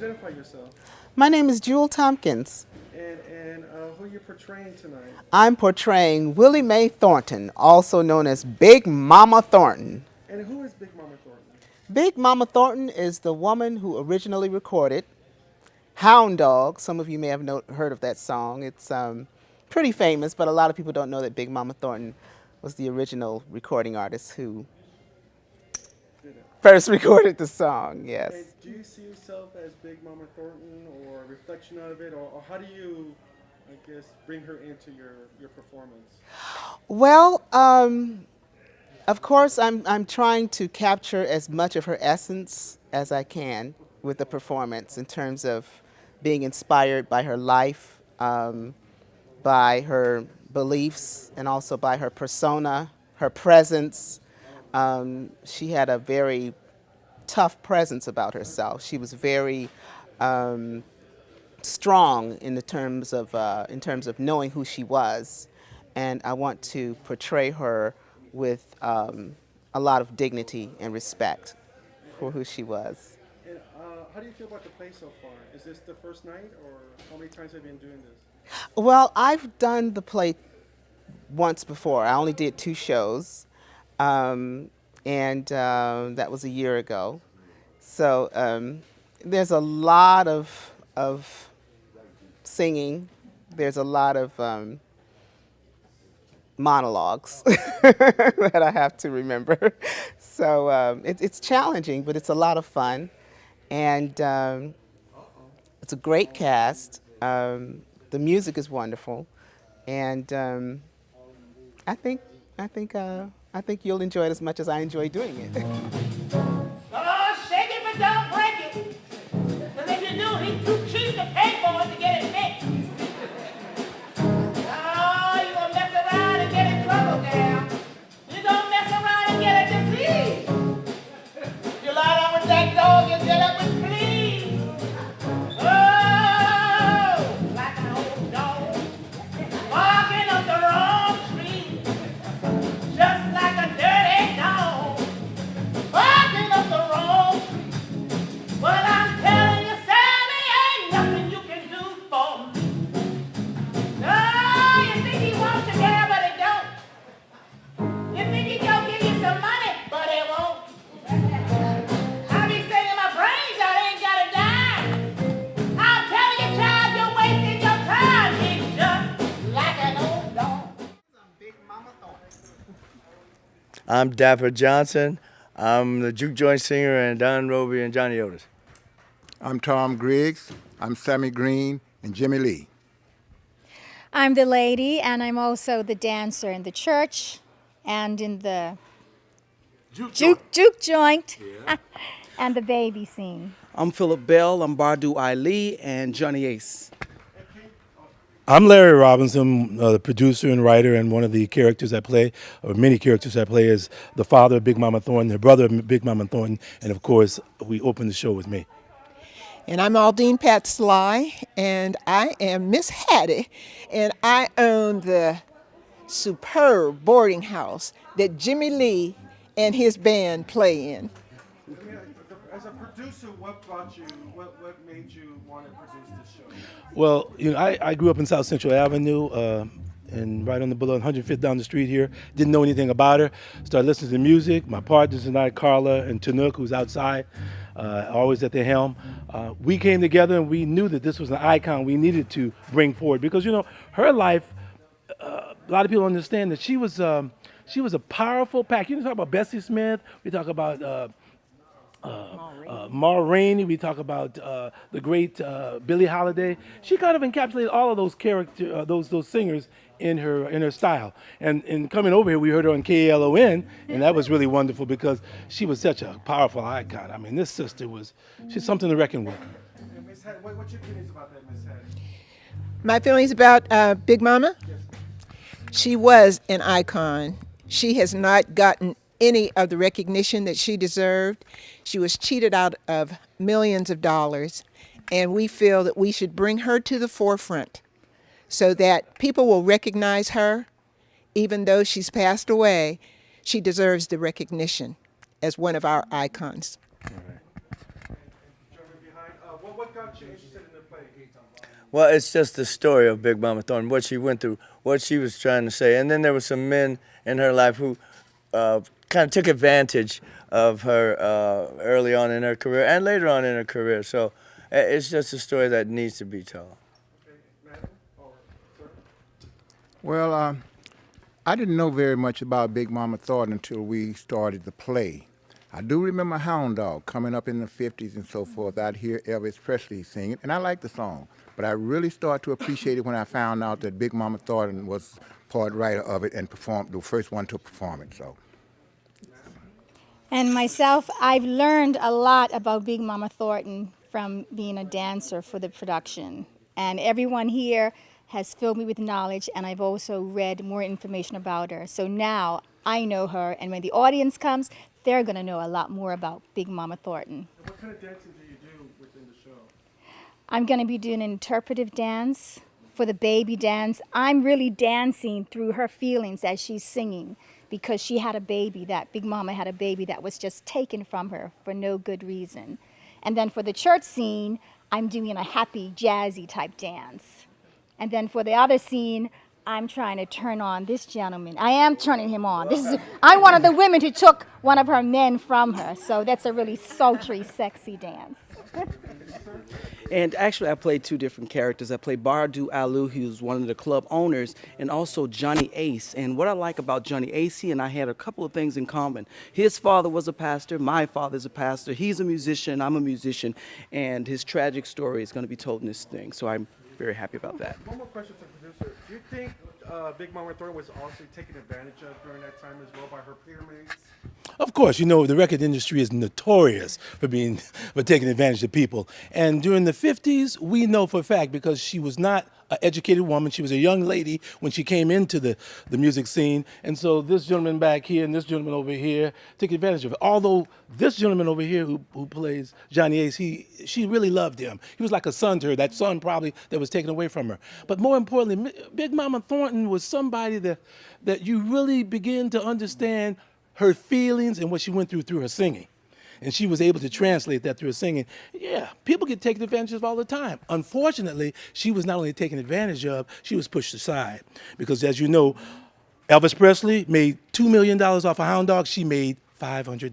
identify yourself. My name is Jewel Tompkins. And who are you portraying tonight? I'm portraying Willie Mae Thornton, also known as Big Mama Thornton. And who is Big Mama Thornton? Big Mama Thornton is the woman who originally recorded Hound Dog. Some of you may have heard of that song. It's pretty famous, but a lot of people don't know that Big Mama Thornton was the original recording artist who first recorded the song, yes. And do you see yourself as Big Mama Thornton or a reflection of it? Or how do you, I guess, bring her into your performance? Well, of course, I'm trying to capture as much of her essence as I can with the performance in terms of being inspired by her life, by her beliefs, and also by her persona, her presence. She had a very tough presence about herself. She was very strong in terms of knowing who she was, and I want to portray her with a lot of dignity and respect for who she was. And how do you feel about the play so far? Is this the first night, or how many times have you been doing this? Well, I've done the play once before. I only did 2 shows, and that was a year ago. So there's a lot of singing. There's a lot of monologues that I have to remember. So it's challenging, but it's a lot of fun, and it's a great cast. The music is wonderful, and I think you'll enjoy it as much as I enjoy doing it. Oh, shake it but don't break it. 'Cause if you do, he's too cheap to pay for it to get it fixed. Oh, you gonna mess around and get in trouble now. You gonna mess around and get a disease. You lie down with that dog and get up with fleas. Oh, like an old dog, barking up the wrong tree, just like a dirty dog, barking up the wrong tree. Well, I'm telling you, Sammy, ain't nothing you can do for me. No, you think he wants you there, but he don't. You think he gonna give you some money, but he won't. I be singing my brains out, ain't got a dime. I'm telling you, child, you're wasting your time. He's just like an old dog. I'm Dapper Johnson. I'm the juke joint singer and Don Roby and Johnny Otis. I'm Tom Griggs. I'm Sammy Green and Jimmy Lee. I'm the lady, and I'm also the dancer in the church and in the juke joint and the baby scene. I'm Philip Bell, I'm Bardu Ali, and Johnny Ace. I'm Larry Robinson, the producer and writer, and one of the characters I play, or many characters I play, is the father of Big Mama Thornton, the brother of Big Mama Thornton, and of course, we open the show with me. And I'm Aldine Pat Sly, and I am Miss Hattie, and I own the superb boarding house that Jimmy Lee and his band play in. As a producer, what made you want to produce this show? Well, I grew up in South Central Avenue, and right on the boulevard, 105th down the street here. Didn't know anything about her. Started listening to music. My partners and I, Carla and Tanook, who's outside, always at the helm. We came together and we knew that this was an icon we needed to bring forward because her life. A lot of people understand that she was a powerful pack. You talk about Bessie Smith. We talk about. Ma Rainey, we talk about the great Billie Holiday. She kind of encapsulated all of those those singers in her style. And coming over here, we heard her on KLON, and that was really wonderful because she was such a powerful icon. I mean, this sister she's something to reckon with. And Miss Hattie, what's your feelings about that, Miss Hattie? My feelings about Big Mama? Yes. She was an icon. She has not gotten any of the recognition that she deserved. She was cheated out of millions of dollars, and we feel that we should bring her to the forefront so that people will recognize her. Even though she's passed away, she deserves the recognition as one of our icons. What what got you interested in the play? Well, it's just the story of Big Mama Thornton, what she went through, what she was trying to say. And then there were some men in her life who kind of took advantage of her early on in her career and later on in her career. So it's just a story that needs to be told. Well, I didn't know very much about Big Mama Thornton until we started the play. I do remember Hound coming up in the 50s and so forth. I'd hear Elvis Presley sing it, and I liked the song. But I really started to appreciate it when I found out that Big Mama Thornton was part writer of it and performed, the first one to perform it. So. And myself, I've learned a lot about Big Mama Thornton from being a dancer for the production. And everyone here has filled me with knowledge, and I've also read more information about her. So now I know her, and when the audience comes, they're going to know a lot more about Big Mama Thornton. And what kind of dancing do you do within the show? I'm going to be doing an interpretive dance for the baby dance. I'm really dancing through her feelings as she's singing, because she had a baby, that Big Mama had a baby that was just taken from her for no good reason. And then for the church scene, I'm doing a happy, jazzy type dance. And then for the other scene, I'm trying to turn on this gentleman. I am turning him on. I'm one of the women who took one of her men from her. So that's a really sultry, sexy dance. And actually, I played two different characters. I played Bardu Alu, who was one of the club owners, and also Johnny Ace. And what I like about Johnny Ace, he and I had a couple of things in common. His father was a pastor. My father's a pastor. He's a musician. I'm a musician. And his tragic story is going to be told in this thing. So I'm very happy about that. One more question to the producer. Do you think Big Mama Thornton was also taken advantage of during that time as well by her peer mates? Of course, you know, the record industry is notorious for taking advantage of people. And during the 50s, we know for a fact, because she was not an educated woman. She was a young lady when she came into the music scene. And so this gentleman back here and this gentleman over here took advantage of it. Although this gentleman over here who plays Johnny Ace, she really loved him. He was like a son to her, that son probably that was taken away from her. But more importantly, Big Mama Thornton was somebody that you really begin to understand her feelings and what she went through her singing. And she was able to translate that through her singing. Yeah, people get taken advantage of all the time. Unfortunately, she was not only taken advantage of, she was pushed aside. Because as you know, Elvis Presley made $2 million off a Hound Dog. She made $500.